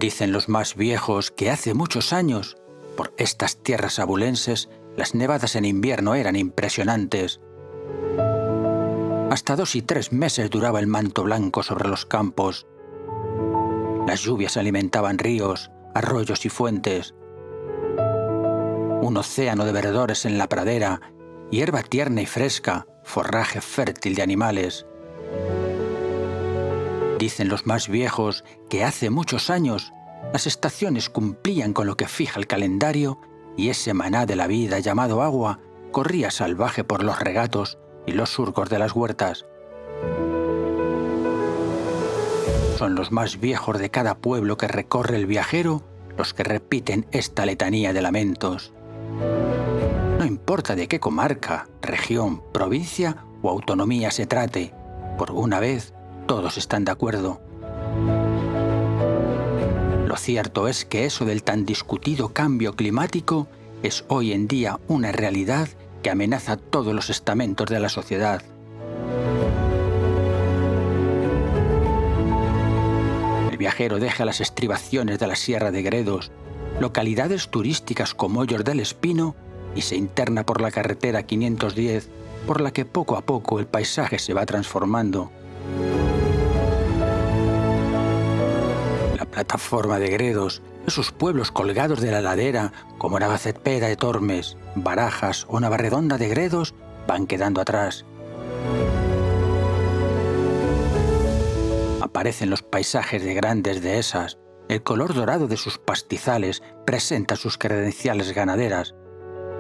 Dicen los más viejos que hace muchos años, por estas tierras abulenses, las nevadas en invierno eran impresionantes. Hasta 2 y 3 meses duraba el manto blanco sobre los campos. Las lluvias alimentaban ríos, arroyos y fuentes. Un océano de verdores en la pradera, hierba tierna y fresca, forraje fértil de animales. Dicen los más viejos que hace muchos años las estaciones cumplían con lo que fija el calendario y ese maná de la vida llamado agua corría salvaje por los regatos y los surcos de las huertas. Son los más viejos de cada pueblo que recorre el viajero los que repiten esta letanía de lamentos. No importa de qué comarca, región, provincia o autonomía se trate, por una vez todos están de acuerdo. Lo cierto es que eso del tan discutido cambio climático es hoy en día una realidad que amenaza todos los estamentos de la sociedad. El viajero deja las estribaciones de la Sierra de Gredos, localidades turísticas como Hoyos del Espino, y se interna por la carretera 510, por la que poco a poco el paisaje se va transformando. La plataforma de Gredos, esos pueblos colgados de la ladera como Navacepeda de Tormes, Barajas o Navarredonda de Gredos, van quedando atrás. Aparecen los paisajes de grandes dehesas, el color dorado de sus pastizales presenta sus credenciales ganaderas,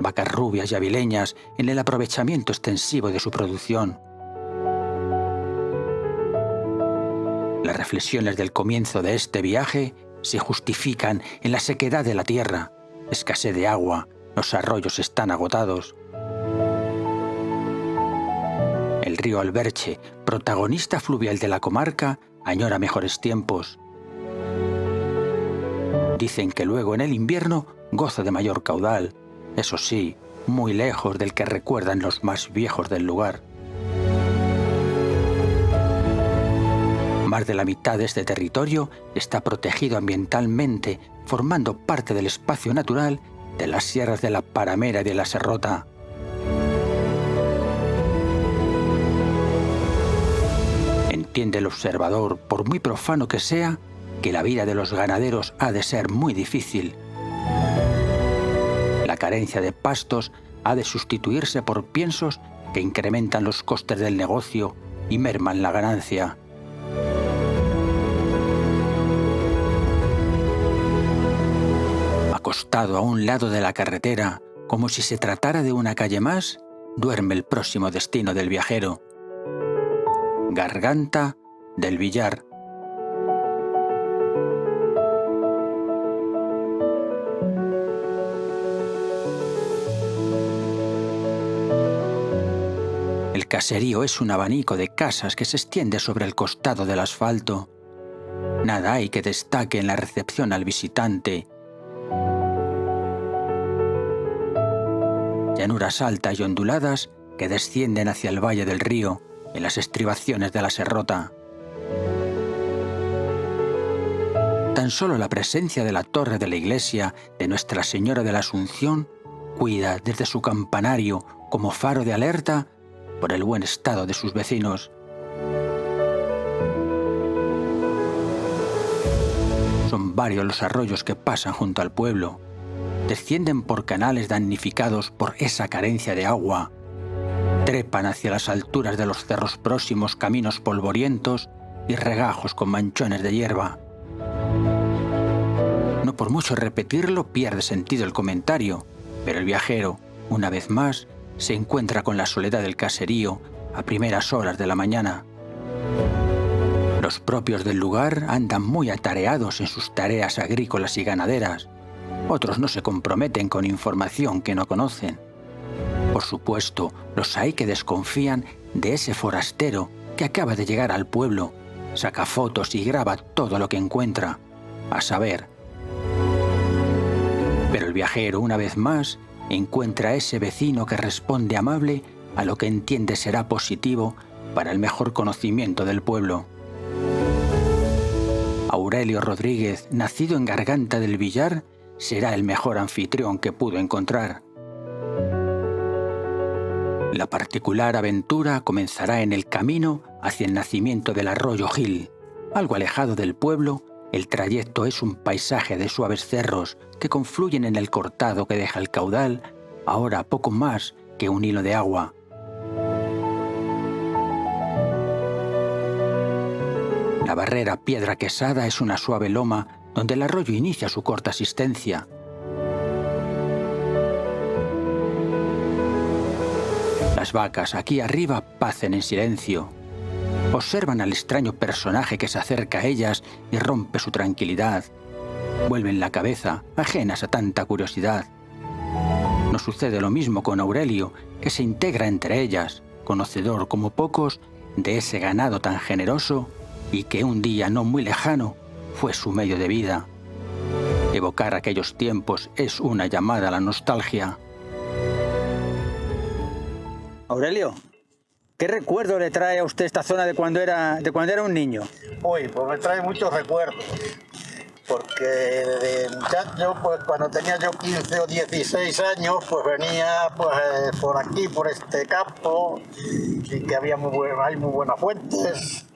vacas rubias y avileñas en el aprovechamiento extensivo de su producción. Las reflexiones del comienzo de este viaje se justifican en la sequedad de la tierra, escasez de agua, los arroyos están agotados. El río Alberche, protagonista fluvial de la comarca, añora mejores tiempos. Dicen que luego en el invierno goza de mayor caudal, eso sí, muy lejos del que recuerdan los más viejos del lugar. Más de la mitad de este territorio está protegido ambientalmente, formando parte del espacio natural de las sierras de la Paramera y de la Serrota. Entiende el observador, por muy profano que sea, que la vida de los ganaderos ha de ser muy difícil. La carencia de pastos ha de sustituirse por piensos que incrementan los costes del negocio y merman la ganancia. Acostado a un lado de la carretera, como si se tratara de una calle más, duerme el próximo destino del viajero. Garganta del Villar. El caserío es un abanico de casas que se extiende sobre el costado del asfalto. Nada hay que destaque en la recepción al visitante. Llanuras altas y onduladas que descienden hacia el valle del río, en las estribaciones de la Serrota. Tan solo la presencia de la torre de la iglesia de Nuestra Señora de la Asunción cuida desde su campanario como faro de alerta por el buen estado de sus vecinos. Son varios los arroyos que pasan junto al pueblo. Descienden por canales damnificados por esa carencia de agua. Trepan hacia las alturas de los cerros próximos caminos polvorientos y regajos con manchones de hierba. No por mucho repetirlo pierde sentido el comentario, pero el viajero, una vez más, se encuentra con la soledad del caserío a primeras horas de la mañana. Los propios del lugar andan muy atareados en sus tareas agrícolas y ganaderas. Otros no se comprometen con información que no conocen. Por supuesto, los hay que desconfían de ese forastero que acaba de llegar al pueblo, saca fotos y graba todo lo que encuentra, a saber. Pero el viajero, una vez más, encuentra a ese vecino que responde amable a lo que entiende será positivo para el mejor conocimiento del pueblo. Aurelio Rodríguez, nacido en Garganta del Villar, será el mejor anfitrión que pudo encontrar. La particular aventura comenzará en el camino hacia el nacimiento del arroyo Gil. Algo alejado del pueblo, el trayecto es un paisaje de suaves cerros que confluyen en el cortado que deja el caudal, ahora poco más que un hilo de agua. La barrera Piedra Quesada es una suave loma donde el arroyo inicia su corta asistencia. Las vacas aquí arriba pacen en silencio. Observan al extraño personaje que se acerca a ellas y rompe su tranquilidad. Vuelven la cabeza, ajenas a tanta curiosidad. No sucede lo mismo con Aurelio, que se integra entre ellas, conocedor como pocos de ese ganado tan generoso y que un día no muy lejano fue su medio de vida. Evocar aquellos tiempos es una llamada a la nostalgia. Aurelio, ¿qué recuerdo le trae a usted esta zona de cuando era un niño? Uy, pues me trae muchos recuerdos, porque de muchacho, pues cuando tenía yo 15 o 16 años, pues venía pues, por aquí, por este campo, y que había hay muy buenas fuentes,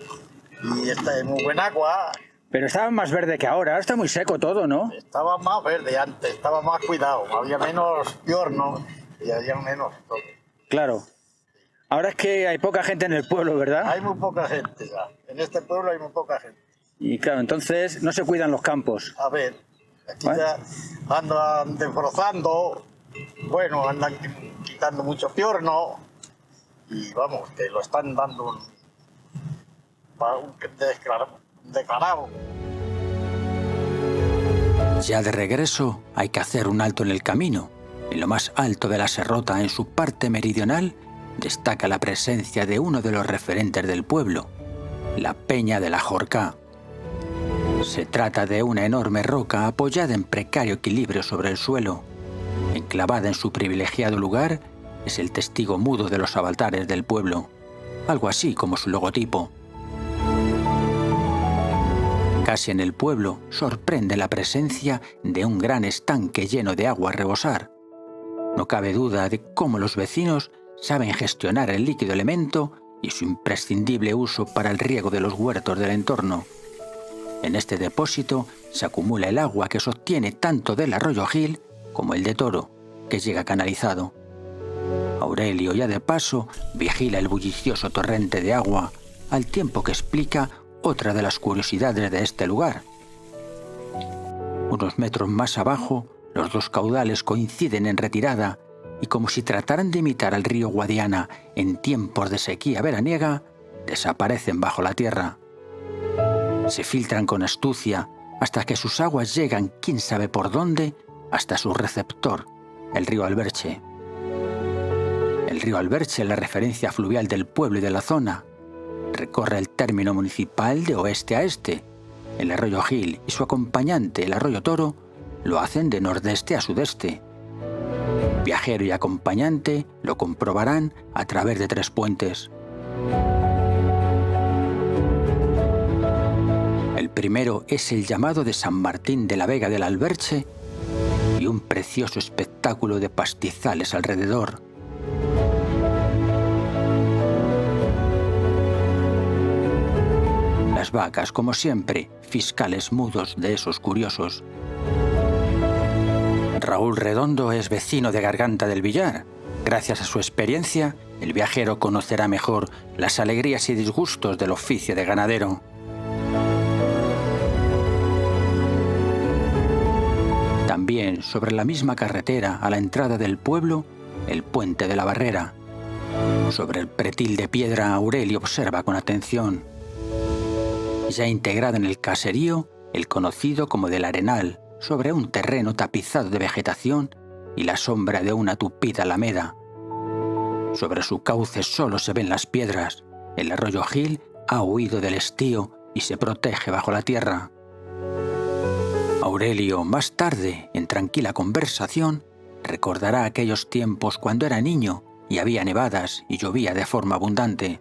y está muy buen agua. Pero estaba más verde que ahora está muy seco todo, ¿no? Estaba más verde antes, estaba más cuidado, había menos piorno y había menos todo. Claro. Ahora es que hay poca gente en el pueblo, ¿verdad? Hay muy poca gente ya, en este pueblo hay muy poca gente. Y claro, entonces no se cuidan los campos. A ver, aquí ¿Vale? ya andan desbrozando, bueno, andan quitando mucho piorno y vamos, que lo están dando para un declarado. Ya de regreso hay que hacer un alto en el camino. En lo más alto de la serrota, en su parte meridional, destaca la presencia de uno de los referentes del pueblo, la Peña de la Jorca. Se trata de una enorme roca apoyada en precario equilibrio sobre el suelo. Enclavada en su privilegiado lugar, es el testigo mudo de los avatares del pueblo, algo así como su logotipo. Casi en el pueblo sorprende la presencia de un gran estanque lleno de agua a rebosar. No cabe duda de cómo los vecinos saben gestionar el líquido elemento y su imprescindible uso para el riego de los huertos del entorno. En este depósito se acumula el agua que sostiene tanto del arroyo Gil como el de Toro, que llega canalizado. Aurelio, ya de paso, vigila el bullicioso torrente de agua, al tiempo que explica otra de las curiosidades de este lugar. Unos metros más abajo, los dos caudales coinciden en retirada y, como si trataran de imitar al río Guadiana en tiempos de sequía veraniega, desaparecen bajo la tierra. Se filtran con astucia hasta que sus aguas llegan, quién sabe por dónde, hasta su receptor, el río Alberche. El río Alberche es la referencia fluvial del pueblo y de la zona. Recorre el término municipal de oeste a este. El arroyo Gil y su acompañante, el arroyo Toro, lo hacen de nordeste a sudeste. Viajero y acompañante lo comprobarán a través de 3 puentes. El primero es el llamado de San Martín de la Vega del Alberche y un precioso espectáculo de pastizales alrededor. Las vacas, como siempre, fiscales mudos de esos curiosos. Raúl Redondo es vecino de Garganta del Villar. Gracias a su experiencia, el viajero conocerá mejor las alegrías y disgustos del oficio de ganadero. También sobre la misma carretera a la entrada del pueblo, el puente de la Barrera. Sobre el pretil de piedra, Aurelio observa con atención. Ya integrado en el caserío, el conocido como del Arenal, sobre un terreno tapizado de vegetación y la sombra de una tupida alameda. Sobre su cauce solo se ven las piedras. El arroyo Gil ha huido del estío y se protege bajo la tierra. Aurelio, más tarde, en tranquila conversación, recordará aquellos tiempos cuando era niño y había nevadas y llovía de forma abundante.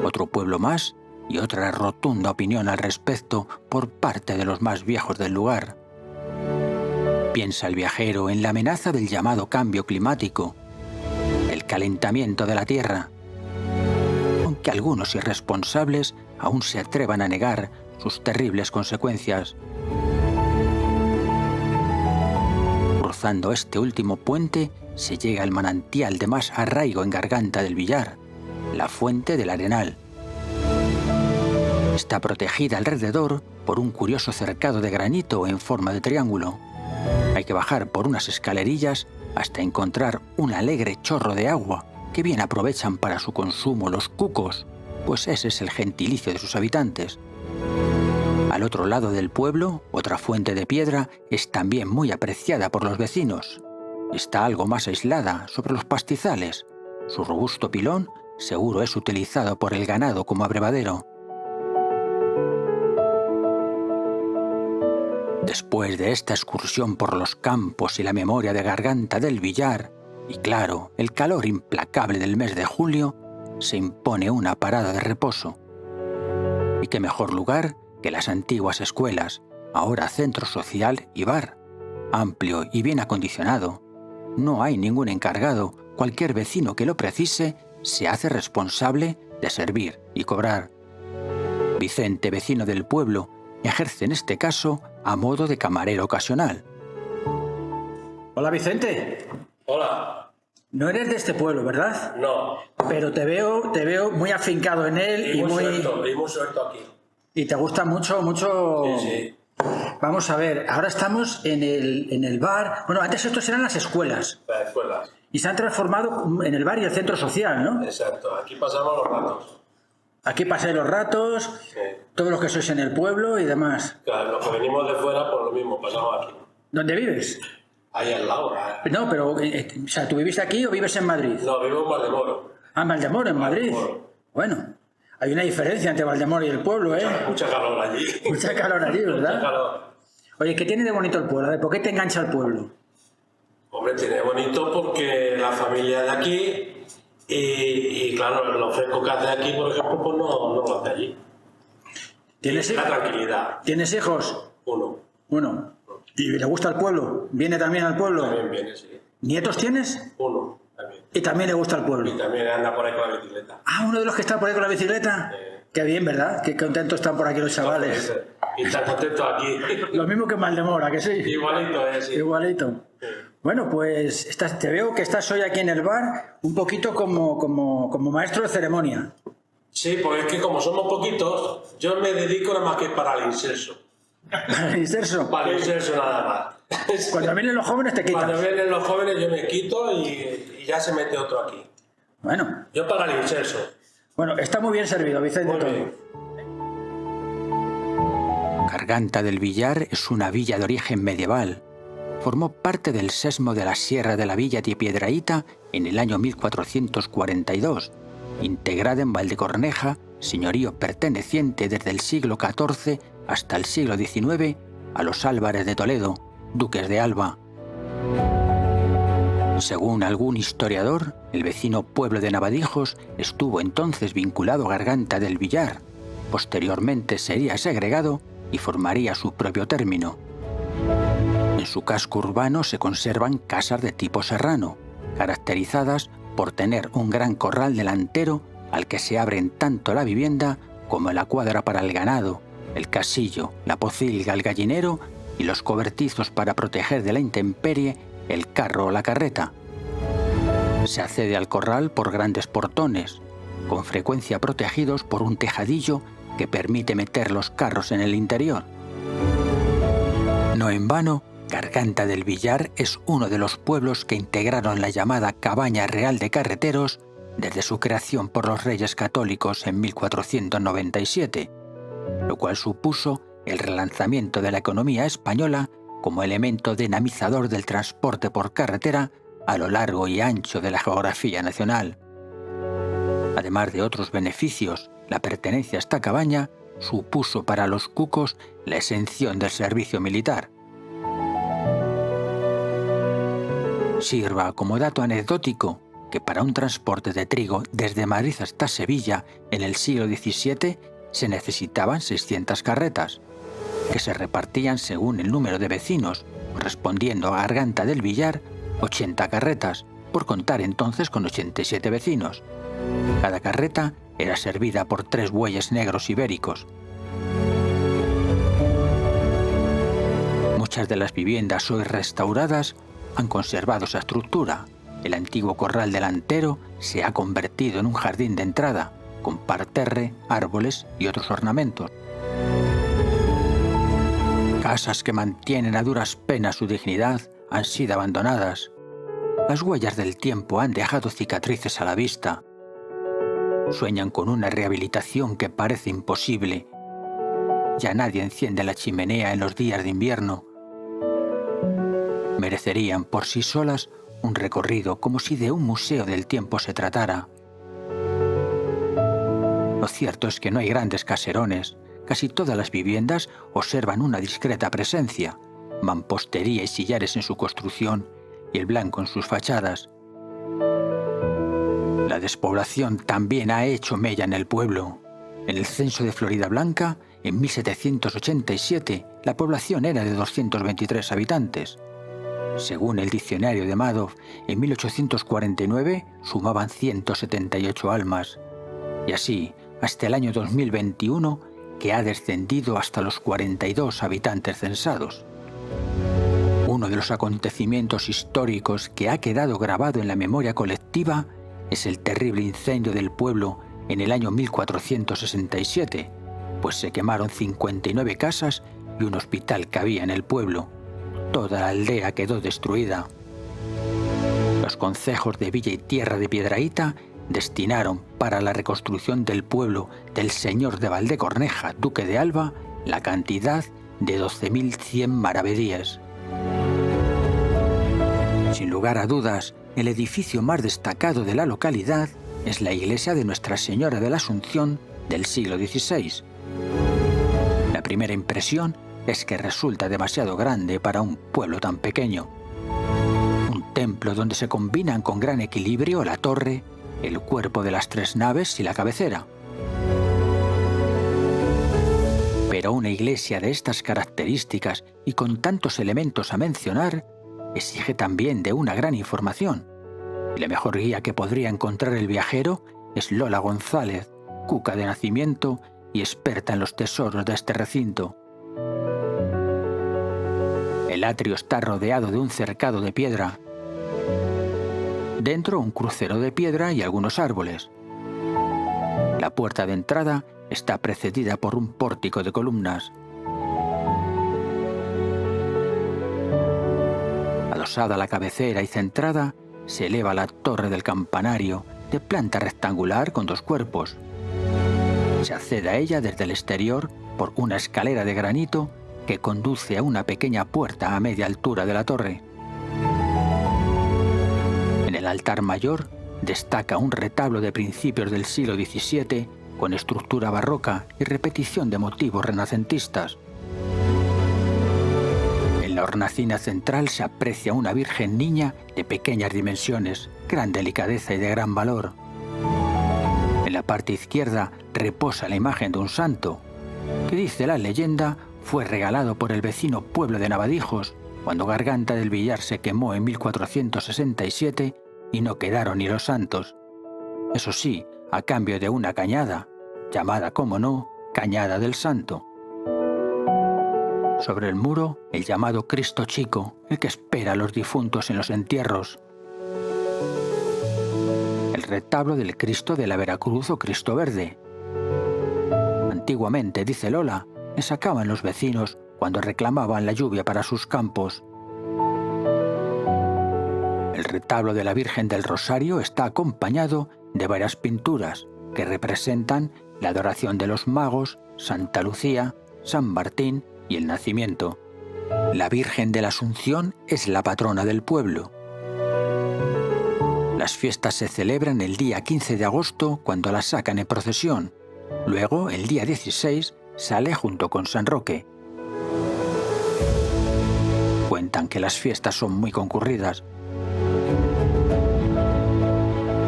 Otro pueblo más y otra rotunda opinión al respecto por parte de los más viejos del lugar. Piensa el viajero en la amenaza del llamado cambio climático, el calentamiento de la Tierra, aunque algunos irresponsables aún se atrevan a negar sus terribles consecuencias. Cruzando este último puente se llega al manantial de más arraigo en Garganta del Villar, la Fuente del Arenal. Está protegida alrededor por un curioso cercado de granito en forma de triángulo. Hay que bajar por unas escalerillas hasta encontrar un alegre chorro de agua que bien aprovechan para su consumo los cucos, pues ese es el gentilicio de sus habitantes. Al otro lado del pueblo, otra fuente de piedra es también muy apreciada por los vecinos. Está algo más aislada, sobre los pastizales. Su robusto pilón seguro es utilizado por el ganado como abrevadero. Después de esta excursión por los campos y la memoria de Garganta del Villar, y claro, el calor implacable del mes de julio, se impone una parada de reposo. Y qué mejor lugar que las antiguas escuelas, ahora centro social y bar, amplio y bien acondicionado. No hay ningún encargado, cualquier vecino que lo precise se hace responsable de servir y cobrar. Vicente, vecino del pueblo, ejerce en este caso a modo de camarero ocasional. Hola, Vicente. Hola. No eres de este pueblo, ¿verdad? No. Pero te veo muy afincado en él y muy suelto aquí. Y te gusta mucho. Sí, sí. Vamos a ver, ahora estamos en el bar. Bueno, antes estos eran las escuelas. Las escuelas. Y se han transformado en el bar y el centro social, ¿no? Exacto, aquí pasamos los ratos. Aquí pasáis los ratos, Sí. todos los que sois en el pueblo y demás. Claro, los que venimos de fuera, por lo mismo, pasamos aquí. ¿Dónde vives? Ahí al lado. No, pero, o sea, ¿tú viviste aquí o vives en Madrid? No, vivo en Valdemoro. Ah, en Valdemoro, en Madrid. Valdemoro. Bueno, hay una diferencia entre Valdemoro y el pueblo, ¿eh? Mucha calor allí. Mucha calor allí, ¿verdad? Mucha calor. Oye, ¿qué tiene de bonito el pueblo? A ver, ¿por qué te engancha el pueblo? Hombre, tiene bonito porque la familia es de aquí y claro, lo fresco que hace aquí, por ejemplo, pues no lo hace allí. ¿Tienes Y la hijos? tranquilidad. ¿Tienes hijos? Uno. Uno. ¿Y le gusta el pueblo? ¿Viene también al pueblo? También viene, sí. ¿Nietos tienes? Uno también. Y también le gusta el pueblo. Y también anda por ahí con la bicicleta. Ah, uno de los que está por ahí con la bicicleta. Qué bien, ¿verdad? Qué contentos están por aquí los chavales. Y está contento aquí. Lo mismo que en Valdemoro, ¿a que sí? Igualito, sí. Igualito. Bueno, pues te veo que estás hoy aquí en el bar un poquito como maestro de ceremonia. Sí, pues es que como somos poquitos, yo me dedico nada más que para el inserso. ¿Para el inserso? Para el inserso nada más. Cuando vienen los jóvenes te quitas. Cuando vienen los jóvenes yo me quito y ya se mete otro aquí. Bueno, Yo para el inserso. está muy bien servido, Vicente. Muy todo. bien. Garganta del Villar es una villa de origen medieval. Formó parte del sesmo de la Sierra de la Villa de Piedrahíta en el año 1442, integrada en Valdecorneja, señorío perteneciente desde el siglo XIV hasta el siglo XIX a los Álvarez de Toledo, duques de Alba. Según algún historiador, el vecino pueblo de Navadijos estuvo entonces vinculado a Garganta del Villar. Posteriormente sería segregado y formaría su propio término. En su casco urbano se conservan casas de tipo serrano, caracterizadas por tener un gran corral delantero al que se abren tanto la vivienda como la cuadra para el ganado, el casillo, la pocilga, el gallinero y los cobertizos para proteger de la intemperie el carro o la carreta. Se accede al corral por grandes portones, con frecuencia protegidos por un tejadillo que permite meter los carros en el interior. No en vano, Garganta del Villar es uno de los pueblos que integraron la llamada Cabaña Real de Carreteros desde su creación por los Reyes Católicos en 1497, lo cual supuso el relanzamiento de la economía española como elemento dinamizador del transporte por carretera a lo largo y ancho de la geografía nacional. Además de otros beneficios, la pertenencia a esta cabaña supuso para los cucos la exención del servicio militar. Sirva como dato anecdótico que para un transporte de trigo desde Madrid hasta Sevilla en el siglo XVII se necesitaban 600 carretas, que se repartían según el número de vecinos, correspondiendo a Garganta del Villar 80 carretas, por contar entonces con 87 vecinos. Cada carreta era servida por 3 bueyes negros ibéricos. Muchas de las viviendas hoy restauradas han conservado esa estructura. El antiguo corral delantero se ha convertido en un jardín de entrada, con parterre, árboles y otros ornamentos. Casas que mantienen a duras penas su dignidad han sido abandonadas. Las huellas del tiempo han dejado cicatrices a la vista. Sueñan con una rehabilitación que parece imposible. Ya nadie enciende la chimenea en los días de invierno. Merecerían por sí solas un recorrido como si de un museo del tiempo se tratara. Lo cierto es que no hay grandes caserones. Casi todas las viviendas observan una discreta presencia, mampostería y sillares en su construcción y el blanco en sus fachadas. La despoblación también ha hecho mella en el pueblo. En el censo de Floridablanca, en 1787, la población era de 223 habitantes. Según el diccionario de Madoff, en 1849 sumaban 178 almas. Y así, hasta el año 2021, que ha descendido hasta los 42 habitantes censados. Uno de los acontecimientos históricos que ha quedado grabado en la memoria colectiva es el terrible incendio del pueblo en el año 1467, pues se quemaron 59 casas y un hospital que había en el pueblo. Toda la aldea quedó destruida. Los concejos de Villa y Tierra de Piedrahíta destinaron para la reconstrucción del pueblo del señor de Valdecorneja, duque de Alba, la cantidad de 12.100 maravedíes. Sin lugar a dudas, el edificio más destacado de la localidad es la iglesia de Nuestra Señora de la Asunción del siglo XVI. La primera impresión es que resulta demasiado grande para un pueblo tan pequeño. Un templo donde se combinan con gran equilibrio la torre, el cuerpo de las 3 naves y la cabecera. Pero una iglesia de estas características y con tantos elementos a mencionar exige también de una gran información. Y la mejor guía que podría encontrar el viajero es Lola González, cuca de nacimiento y experta en los tesoros de este recinto. El atrio está rodeado de un cercado de piedra. Dentro un crucero de piedra y algunos árboles. La puerta de entrada está precedida por un pórtico de columnas. Adosada a la cabecera y centrada, se eleva la torre del campanario, de planta rectangular con 2 cuerpos. Se accede a ella desde el exterior por una escalera de granito que conduce a una pequeña puerta a media altura de la torre. En el altar mayor destaca un retablo de principios del siglo XVII con estructura barroca y repetición de motivos renacentistas. En la hornacina central se aprecia una Virgen Niña de pequeñas dimensiones, gran delicadeza y de gran valor. En la parte izquierda reposa la imagen de un santo, que dice la leyenda fue regalado por el vecino pueblo de Navadijos cuando Garganta del Villar se quemó en 1467 y no quedaron ni los santos. Eso sí, a cambio de una cañada, llamada, como no, Cañada del Santo. Sobre el muro, el llamado Cristo Chico, el que espera a los difuntos en los entierros. El retablo del Cristo de la Veracruz o Cristo Verde. Antiguamente, dice Lola, le sacaban los vecinos cuando reclamaban la lluvia para sus campos. El retablo de la Virgen del Rosario está acompañado de varias pinturas que representan la adoración de los magos, Santa Lucía, San Martín y el nacimiento. La Virgen de la Asunción es la patrona del pueblo. Las fiestas se celebran el día 15 de agosto cuando la sacan en procesión. Luego, el día 16, sale junto con San Roque. Cuentan que las fiestas son muy concurridas.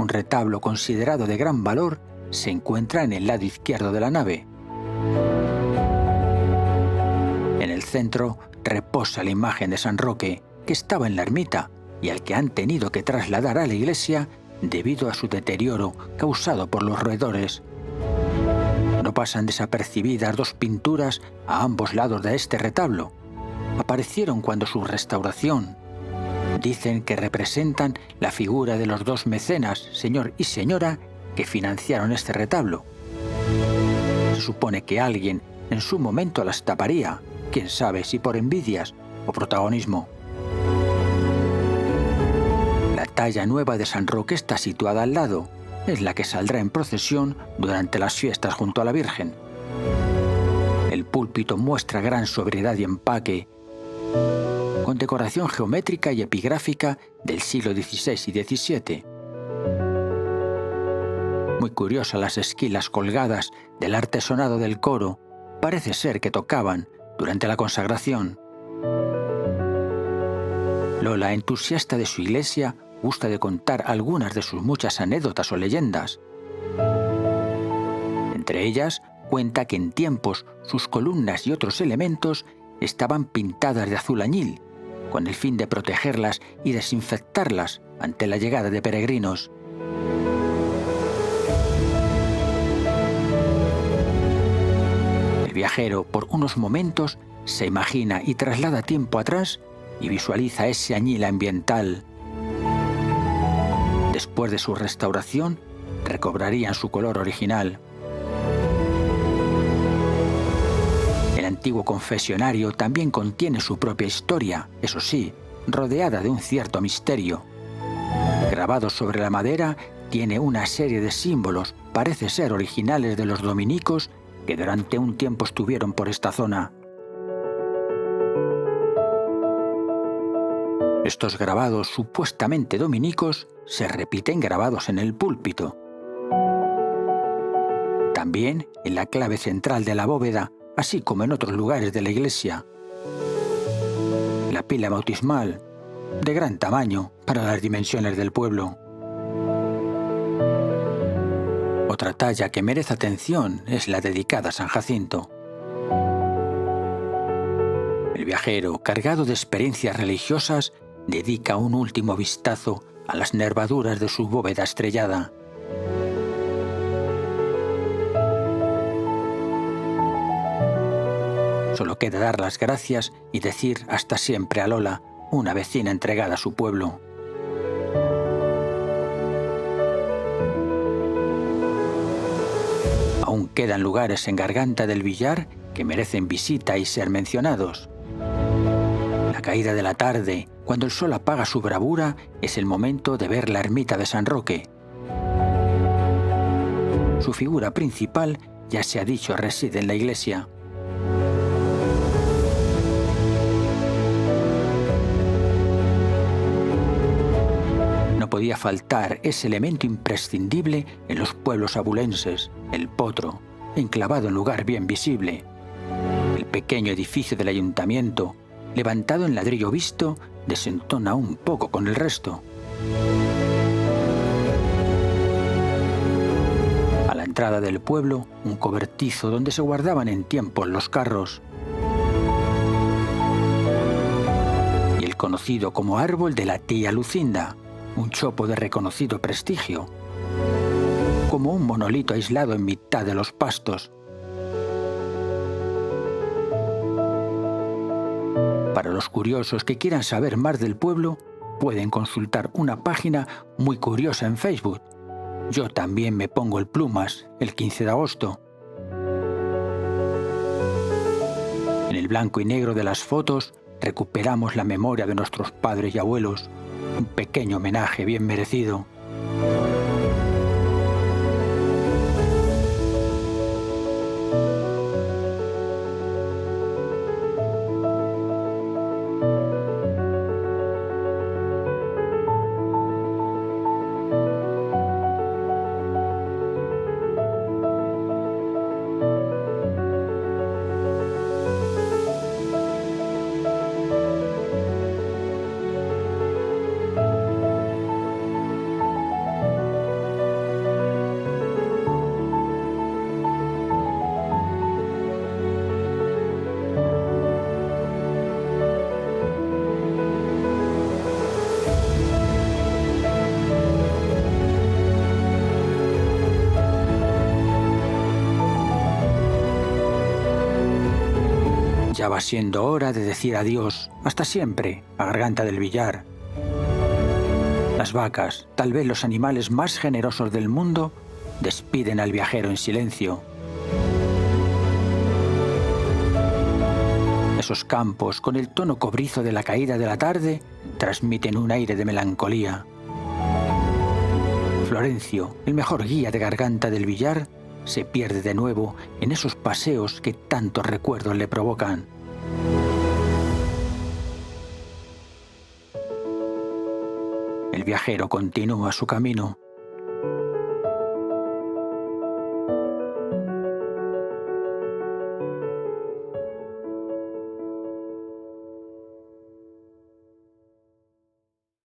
Un retablo considerado de gran valor se encuentra en el lado izquierdo de la nave. En el centro reposa la imagen de San Roque, que estaba en la ermita y al que han tenido que trasladar a la iglesia debido a su deterioro causado por los roedores. No pasan desapercibidas dos pinturas a ambos lados de este retablo. Aparecieron cuando su restauración. Dicen que representan la figura de los dos mecenas, señor y señora, que financiaron este retablo. Se supone que alguien en su momento las taparía, quién sabe si por envidias o protagonismo. La talla nueva de San Roque está situada al lado, es la que saldrá en procesión durante las fiestas junto a la Virgen. El púlpito muestra gran sobriedad y empaque, con decoración geométrica y epigráfica del siglo XVI y XVII. Muy curiosas las esquilas colgadas del artesonado del coro, parece ser que tocaban durante la consagración. Lola, entusiasta de su iglesia, gusta de contar algunas de sus muchas anécdotas o leyendas. Entre ellas, cuenta que en tiempos sus columnas y otros elementos estaban pintadas de azul añil, con el fin de protegerlas y desinfectarlas ante la llegada de peregrinos. El viajero, por unos momentos, se imagina y traslada tiempo atrás y visualiza ese añil ambiental. Después de su restauración, recobrarían su color original. El antiguo confesionario también contiene su propia historia, eso sí, rodeada de un cierto misterio. Grabado sobre la madera, tiene una serie de símbolos, parece ser originales de los dominicos, que durante un tiempo estuvieron por esta zona. Estos grabados supuestamente dominicos se repiten grabados en el púlpito. También en la clave central de la bóveda, así como en otros lugares de la iglesia. La pila bautismal, de gran tamaño para las dimensiones del pueblo. Otra talla que merece atención es la dedicada a San Jacinto. El viajero, cargado de experiencias religiosas, dedica un último vistazo a las nervaduras de su bóveda estrellada. Solo queda dar las gracias y decir hasta siempre a Lola, una vecina entregada a su pueblo. Aún quedan lugares en Garganta del Villar que merecen visita y ser mencionados. La caída de la tarde, cuando el sol apaga su bravura, es el momento de ver la ermita de San Roque. Su figura principal, ya se ha dicho, reside en la iglesia. No podía faltar ese elemento imprescindible en los pueblos abulenses, el potro, enclavado en lugar bien visible. El pequeño edificio del ayuntamiento, levantado en ladrillo visto, desentona un poco con el resto. A la entrada del pueblo, un cobertizo donde se guardaban en tiempos los carros. Y el conocido como árbol de la tía Lucinda, un chopo de reconocido prestigio, como un monolito aislado en mitad de los pastos. Para los curiosos que quieran saber más del pueblo, pueden consultar una página muy curiosa en Facebook. Yo también me pongo el plumas el 15 de agosto. En el blanco y negro de las fotos recuperamos la memoria de nuestros padres y abuelos, un pequeño homenaje bien merecido. Ya va siendo hora de decir adiós, hasta siempre, a Garganta del Villar. Las vacas, tal vez los animales más generosos del mundo, despiden al viajero en silencio. Esos campos, con el tono cobrizo de la caída de la tarde, transmiten un aire de melancolía. Florencio, el mejor guía de Garganta del Villar, se pierde de nuevo en esos paseos que tantos recuerdos le provocan. El viajero continúa su camino.